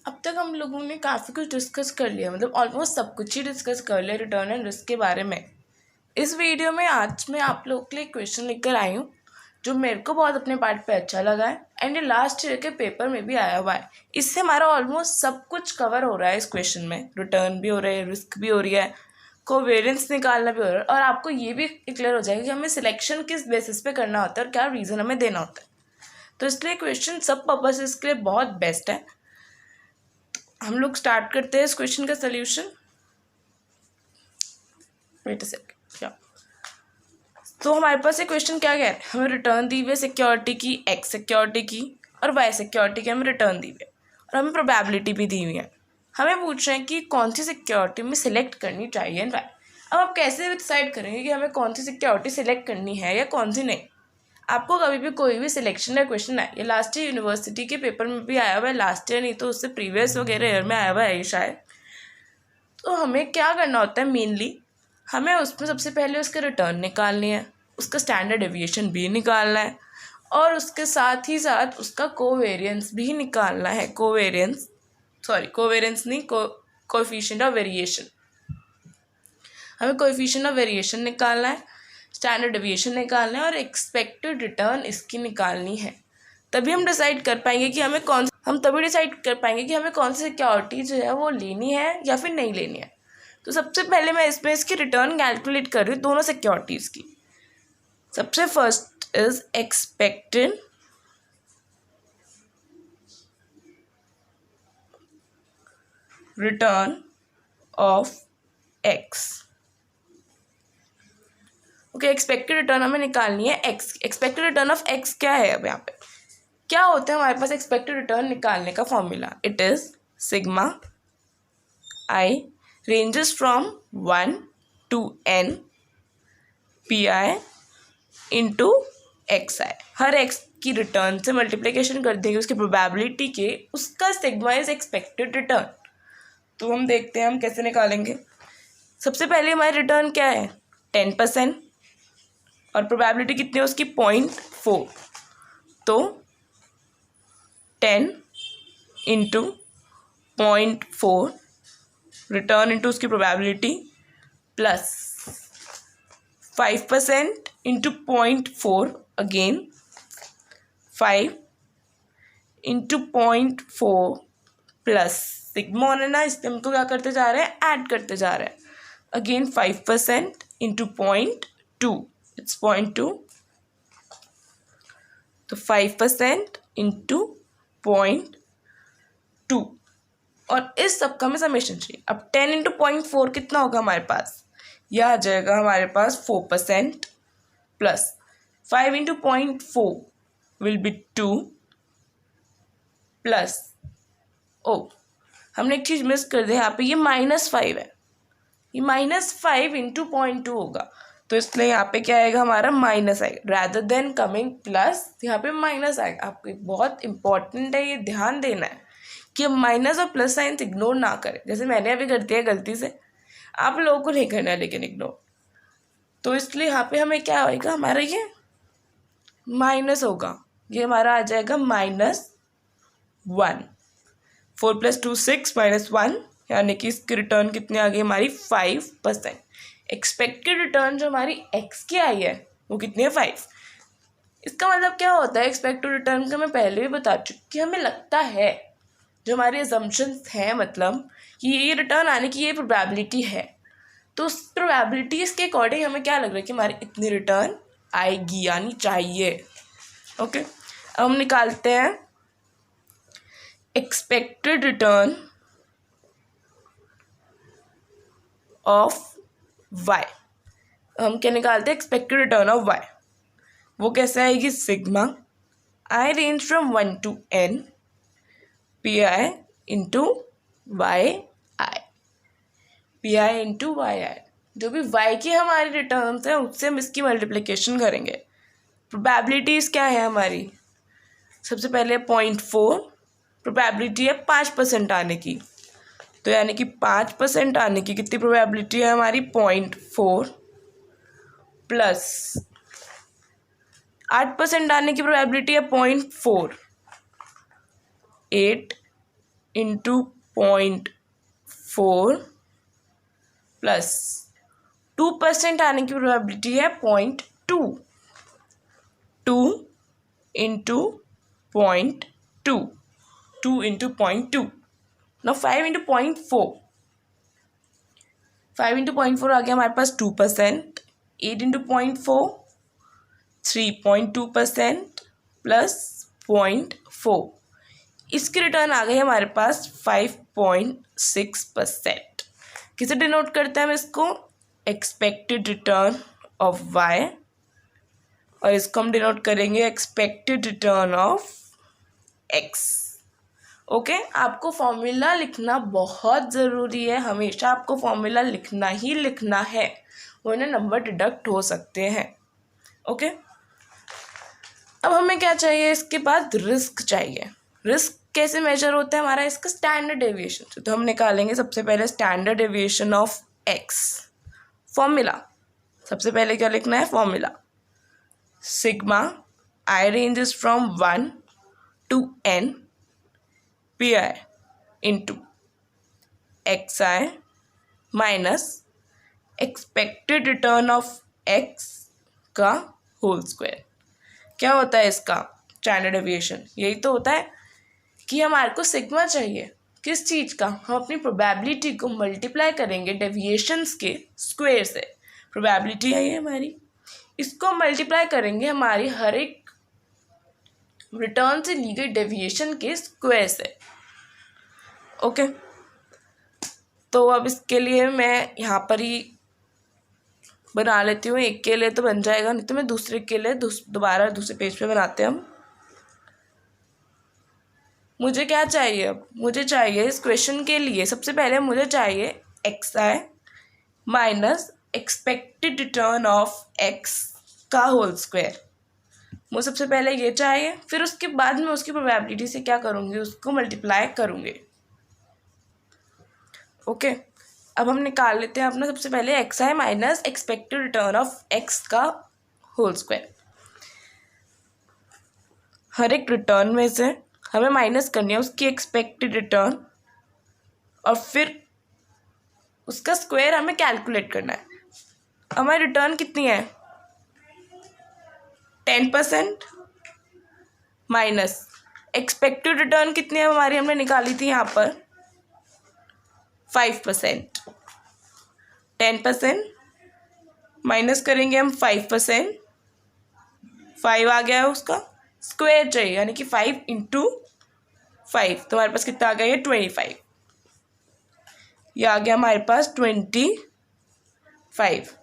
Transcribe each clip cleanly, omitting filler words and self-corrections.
अब तक हम लोगों ने काफ़ी कुछ डिस्कस कर लिया, मतलब ऑलमोस्ट सब कुछ ही डिस्कस कर लिया रिटर्न एंड रिस्क के बारे में। इस वीडियो में आज मैं आप लोगों के लिए क्वेश्चन लेकर आई हूँ जो मेरे को बहुत अपने पार्ट पे अच्छा लगा है एंड ये लास्ट ईयर के पेपर में भी आया हुआ है। इससे हमारा ऑलमोस्ट सब कुछ कवर हो रहा है इस क्वेश्चन में। रिटर्न भी हो रहा है, रिस्क भी हो रही है, कोवेरियंस निकालना भी हो रहा है, और आपको ये भी क्लियर हो जाएगा कि हमें सिलेक्शन किस बेसिस पे करना होता है और क्या रीज़न हमें देना होता है। तो इसलिए क्वेश्चन सब पर्पसेस के लिए बहुत बेस्ट है। हम लोग स्टार्ट करते हैं इस क्वेश्चन का सोल्यूशन। वेट अ सेकंड, क्या तो हमारे पास ये क्वेश्चन क्या कह रहा है, हमें रिटर्न दी हुई है सिक्योरिटी की, एक्स सिक्योरिटी की और वाई सिक्योरिटी की हमें रिटर्न दी हुई है और हमें प्रोबेबिलिटी भी दी हुई है। हमें पूछ रहे हैं कि कौन सी सिक्योरिटी में सिलेक्ट करनी चाहिए एंड वाई। अब आप कैसे डिसाइड करेंगे कि हमें कौन सी सिक्योरिटी सिलेक्ट करनी है या कौन सी नहीं। आपको कभी भी कोई भी सिलेक्शन का क्वेश्चन आए, ये लास्ट ईयर यूनिवर्सिटी के पेपर में भी आया हुआ है, लास्ट ईयर नहीं तो उससे प्रीवियस वगैरह ईयर में आया हुआ है शायद। तो हमें क्या करना होता है मेनली, हमें उसमें सबसे पहले उसके रिटर्न निकालनी है, उसका स्टैंडर्ड डेविएशन भी निकालना है और उसके साथ ही साथ उसका कोवेरियंस भी निकालना है। कोवेरियंस नहीं, कोएफिशिएंट ऑफ वेरिएशन। हमें कोएफिशिएंट ऑफ वेरिएशन निकालना है, स्टैंडर्ड डेविएशन निकालना है और एक्सपेक्टेड रिटर्न इसकी निकालनी है। तभी हम डिसाइड कर पाएंगे कि हमें कौन सी सिक्योरिटी जो है वो लेनी है या फिर नहीं लेनी है। तो सबसे पहले मैं इसमें इसकी रिटर्न कैलकुलेट कर रही हूँ दोनों सिक्योरिटीज़ की। सबसे first is expected return of x. Okay, expected return हमें निकालनी है x. Expected return of x क्या है, अब यहाँ पे क्या होता है हमारे पास एक्सपेक्टेड रिटर्न निकालने का formula, it is sigma I ranges from 1 to n P I into x I. Her x की रिटर्न से मल्टीप्लिकेशन कर देंगे उसकी प्रोबेबिलिटी के, उसका सिग्मा इज एक्सपेक्टेड रिटर्न। तो हम देखते हैं हम कैसे निकालेंगे। सबसे पहले हमारी रिटर्न क्या है 10% और प्रोबेबिलिटी कितनी है उसकी 0.4। तो 10 इंटू 0.4 रिटर्न इंटू उसकी probability plus 5% into 0.4 again 5 into 0.4 plus sigma होना ना, इसलिए हमको क्या करते जा रहे हैं, ऐड करते जा रहे हैं। Again 5% into 0.2, it's 0.2। तो 5% इंटू 0.2 और इस सब का हमें समेशन चाहिए। अब 10 इंटू 0.4 कितना होगा हमारे पास, यह आ जाएगा हमारे पास 4% plus 5 into 0.4 will be 2 plus हमने एक चीज़ मिस कर दी यहाँ पे, ये -5 है, ये -5 इंटू 0.2 होगा। तो इसलिए यहाँ पे क्या आएगा हमारा माइनस आएगा, रैदर देन कमिंग प्लस यहाँ पे माइनस आएगा। आपको बहुत इंपॉर्टेंट है ये ध्यान देना है कि हम माइनस और प्लस साइंस इग्नोर ना करें, जैसे मैंने अभी कर दिया गलती से, आप लोगों को नहीं करना है लेकिन इग्नोर। तो इसलिए यहाँ पे हमें क्या होएगा, हमारा ये माइनस होगा, ये हमारा आ जाएगा -1। 4 + 2 6 -1, यानी कि इसकी रिटर्न कितनी आ गई हमारी 5%। एक्सपेक्टेड रिटर्न जो हमारी एक्स की आई है वो कितनी है 5। इसका मतलब क्या होता है, एक्सपेक्टेड रिटर्न का मैं पहले भी बता चुकी कि हमें लगता है, जो हमारी अजम्पशंस हैं, मतलब कि ये रिटर्न आने की ये प्रोबेबिलिटी है, तो उस प्रोबेबिलिटीज़ के अकॉर्डिंग हमें क्या लग रहा है कि हमारी इतनी रिटर्न आएगी, आनी चाहिए। ओके, अब हम निकालते हैं एक्सपेक्टेड रिटर्न ऑफ वाई। हम क्या निकालते हैं, एक्सपेक्टेड रिटर्न ऑफ वाई। वो कैसे आएगी, sigma I range from 1 to n P I into Y I, P I into Y I. जो भी वाई की हमारी रिटर्न्स हैं उससे हम इसकी मल्टीप्लिकेशन करेंगे। प्रोबेबिलिटीज़ क्या है हमारी, सबसे पहले 0.4, प्रोबेबिलिटी है 5% आने की, तो यानी कि 5% आने की कितनी प्रोबेबिलिटी है हमारी 0.4 प्लस 8% आने की प्रोबेबिलिटी है 0.4, 8 इंटू 0.4 प्लस 2% आने की प्रोबेबिलिटी है 0.2, 2 इंटू 0.2, 2 इंटू 0.2, ना 5 इंटू 0.4, 5 इंटू 0.4 आ गया हमारे पास 2%, 8 इंटू 0.4 3.2% प्लस 0.4, इसकी रिटर्न आ गई हमारे पास 5.6%। किसे डिनोट करते हैं हम इसको? एक्सपेक्टेड रिटर्न ऑफ y, और इसको हम डिनोट करेंगे expected return of x। Okay, आपको फॉर्मूला लिखना बहुत ज़रूरी है, हमेशा आपको फॉर्मूला लिखना ही लिखना है, वरना नंबर डिडक्ट हो सकते हैं। ओके, अब हमें क्या चाहिए? इसके बाद रिस्क चाहिए। रिस्क कैसे मेजर होता है हमारा? इसका स्टैंडर्ड डेविएशन से। तो हम निकालेंगे सबसे पहले standard deviation of x। Formula सबसे पहले क्या लिखना है? Formula sigma i ranges from 1 to n pi into xi minus expected return of x का होल स्क्वायर। क्या होता है इसका स्टैंडर्ड डेविएशन? यही तो होता है कि हमारे को सिग्मा चाहिए। किस चीज़ का? हम अपनी प्रोबेबिलिटी को मल्टीप्लाई करेंगे डेविएशंस के स्क्वायर से। प्रोबेबिलिटी है ये हमारी, इसको मल्टीप्लाई करेंगे हमारी हर एक रिटर्न से ली गई डेविएशन के स्क्वायर से। ओके, तो अब इसके लिए मैं यहाँ पर ही बना लेती हूँ। एक के लिए तो बन जाएगा, नहीं तो मैं दूसरे के लिए दोबारा दूसरे पेज पे बनाते हैं हम। मुझे क्या चाहिए? अब मुझे चाहिए इस क्वेश्चन के लिए सबसे पहले मुझे चाहिए xi minus expected return of x का होल स्क्वायर। मुझे सबसे पहले ये चाहिए, फिर उसके बाद मैं उसकी प्रोबेबिलिटी से क्या करूँगी? उसको मल्टीप्लाई करूँगी। ओके, अब हम निकाल लेते हैं अपना सबसे पहले xi minus expected return of x का होल स्क्वायर। हर एक रिटर्न में से हमें माइनस करनी है उसकी एक्सपेक्टेड रिटर्न, और फिर उसका स्क्वायर हमें कैलकुलेट करना है। हमारी रिटर्न कितनी है? 10% माइनस एक्सपेक्टेड रिटर्न कितनी है हमारी? हमने निकाली थी यहाँ पर 5%। 10% माइनस करेंगे हम 5%, 5 आ गया है, उसका स्क्वायर चाहिए, यानी कि 5 इंटू 5, तो हमारे पास कितना आ गया? ये 25। ये आ गया हमारे पास 25।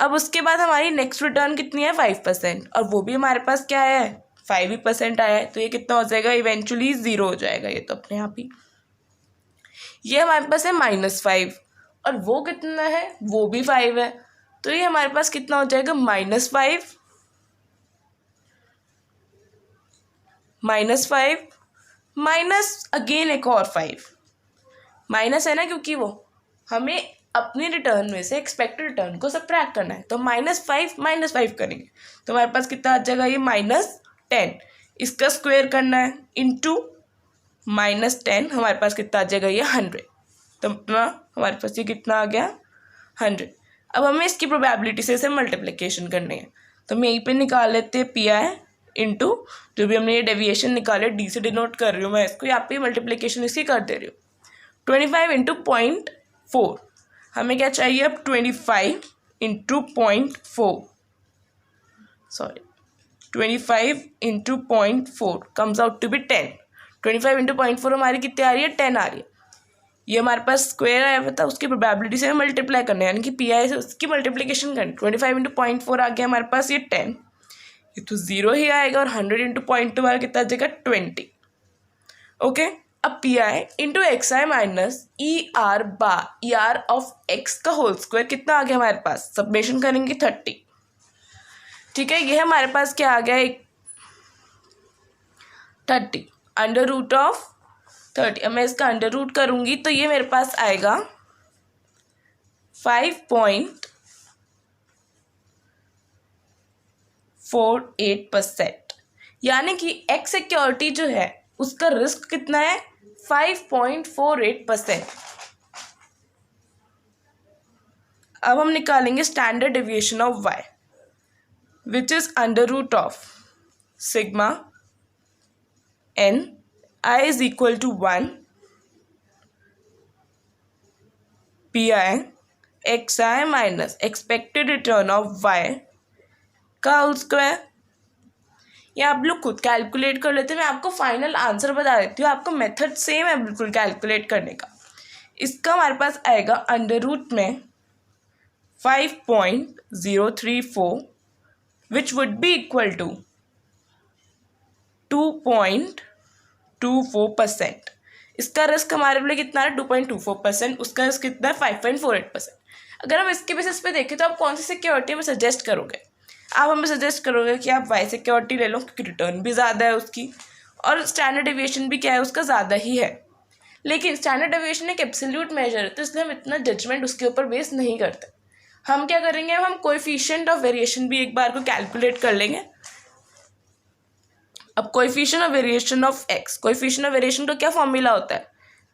अब उसके बाद हमारी नेक्स्ट रिटर्न कितनी है? 5%, और वो भी हमारे पास क्या है? 5% आया है, तो ये कितना हो जाएगा? इवेंचुअली 0 हो जाएगा ये तो अपने आप ही। ये हमारे पास है -5, और वो कितना है? वो भी 5 है, तो ये हमारे पास कितना हो जाएगा? -5 माइनस अगेन एक और 5 माइनस है ना, क्योंकि वो हमें अपनी रिटर्न में से एक्सपेक्टेड रिटर्न को सबट्रैक्ट करना है, तो -5 करेंगे, तो हमारे पास कितना आ जाएगा? ये -10। इसका स्क्वायर करना है इंटू -10, हमारे पास कितना आ जाएगा? ये 100। तो अपना हमारे पास ये कितना आ गया? 100। अब हमें इसकी प्रोबेबिलिटी से इसे मल्टीप्लिकेशन करनी है, तो हम यहीं पे निकाल लेते हैं PI इंटू जो भी हमने ये डेविएशन निकाले, D से डिनोट कर रही हूँ मैं इसको, यहाँ पे मल्टीप्लिकेशन इसकी कर दे रही हूँ। 25 इंटू 0.4, हमें क्या चाहिए अब? 25 into 0.4, sorry 25 into 0.4 comes out to be 10। 25 into 0.4 हमारी कितनी आ रही है? 10 आ रही है। ये हमारे पास स्क्वायर आया हुआ था, उसकी प्रोबेबिलिटी से मल्टीप्लाई करना है, यानी कि PI से उसकी मल्टीप्लिकेशन करनी। 25 इंटू 0.4 आ गया हमारे पास ये 10, ये तो 0 ही आएगा, और 100 इंटू 0.2 हमारा कितना आ जाएगा? 20। ओके, अब PI into XI minus ER of x का होल स्क्वायर कितना आ गया हमारे पास? सबमेशन करेंगे 30। ठीक है, ये हमारे पास क्या आ गया? 30 अंडर रूट ऑफ 30। अब मैं इसका अंडर रूट करूँगी तो ये मेरे पास आएगा 5.48%, यानी कि एक्स सिक्योरिटी जो है उसका रिस्क कितना है? 5.48%। अब हम निकालेंगे standard deviation of y, which is under root of sigma n I is equal to 1 pi xi minus expected return of y का होल स्क्वायर। ये आप लोग खुद कैलकुलेट कर लेते हैं, मैं आपको फाइनल आंसर बता देती हूँ। आपका मेथड सेम है बिल्कुल कैलकुलेट करने का। इसका हमारे पास आएगा अंडर रूट में 5.034 which would be equal to 2.24%। इसका रिस्क हमारे लिए कितना है 2.24%, उसका रिस्क कितना है 5.48%। अगर हम इसके बेसिस पे देखें तो आप कौन सी सिक्योरिटी में सजेस्ट करोगे? आप हमें सजेस्ट करोगे कि आप वाई सिक्योरिटी ले लो क्योंकि रिटर्न भी ज़्यादा है उसकी और स्टैंडर्ड डेविएशन भी क्या है उसका ज़्यादा ही है। लेकिन स्टैंडर्ड डेविएशन एक एब्सोल्यूट मेजर है तो इसलिए हम इतना जजमेंट उसके ऊपर बेस नहीं करते। हम क्या करेंगे, हम कोएफिशिएंट ऑफ वेरिएशन भी एक बार को कैलकुलेट कर लेंगे। अब coefficient of variation of x, coefficient of variation का क्या फॉर्मूला होता है?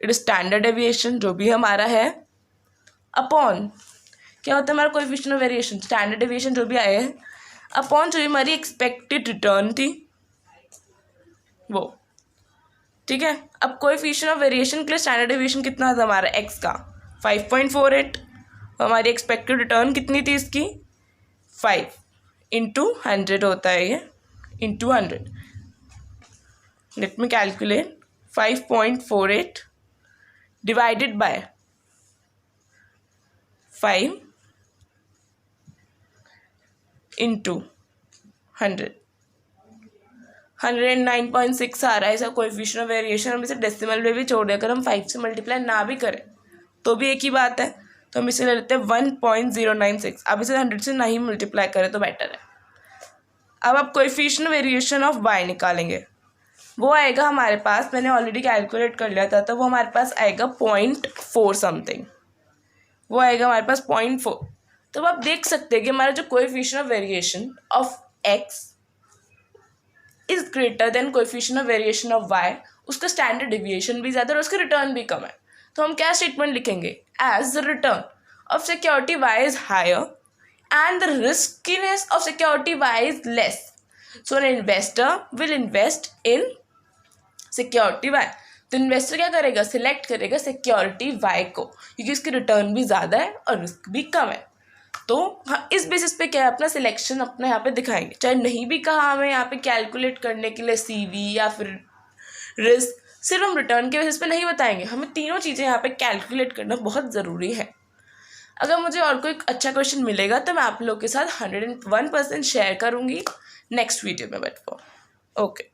इट इज स्टैंडर्ड डेविएशन जो भी हमारा है अपॉन क्या होता है हमारा coefficient of variation, standard deviation जो भी आया है अपॉन जो हमारी एक्सपेक्टेड रिटर्न थी वो। ठीक है, अब कोएफिशिएंट ऑफ वेरिएशन के लिए स्टैंडर्ड डेविएशन कितना था हमारा एक्स का 5.48, हमारी एक्सपेक्टेड रिटर्न कितनी थी इसकी 5 इंटू 100 होता है ये into 100। Let me calculate 5.48 divided by 5 into 100, 109.6 आ रहा है इसका कोएफिशिएंट ऑफ वेरिएशन। हम इसे डेसिमल में भी छोड़ दें, अगर हम 5 से मल्टीप्लाई ना भी करें तो भी एक ही बात है, तो हम इसे ले लेते हैं 1.096। अब इसे 100 से नहीं मल्टीप्लाई करें तो बेटर है। अब आप कोएफिशिएंट वेरिएशन ऑफ y निकालेंगे, वो आएगा हमारे पास, मैंने ऑलरेडी कैलकुलेट कर लिया था, तो वो हमारे पास आएगा 0.4 समथिंग, वो आएगा हमारे पास 0.4। तो अब आप देख सकते हैं कि हमारा जो coefficient of variation of x is greater than coefficient of variation of y, उसका स्टैंडर्ड डेविएशन भी ज़्यादा और उसका रिटर्न भी कम है। तो हम क्या स्टेटमेंट लिखेंगे, as the return of security y is higher and the riskiness of security y is less, so an investor will invest in security y। तो इन्वेस्टर क्या करेगा, सिलेक्ट करेगा सिक्योरिटी y को क्योंकि उसकी रिटर्न भी ज़्यादा है और रिस्क भी कम है। तो हाँ, इस बेसिस पे क्या है अपना सिलेक्शन अपना यहाँ पे दिखाएंगे। चाहे नहीं भी कहा हमें यहाँ पे कैलकुलेट करने के लिए CV या फिर रिस्क, सिर्फ हम रिटर्न के बेसिस पे नहीं बताएंगे, हमें तीनों चीज़ें यहाँ पे कैलकुलेट करना बहुत ज़रूरी है। अगर मुझे और कोई अच्छा क्वेश्चन मिलेगा तो मैं आप लोग के साथ 101% शेयर करूँगी नेक्स्ट वीडियो में। But okay.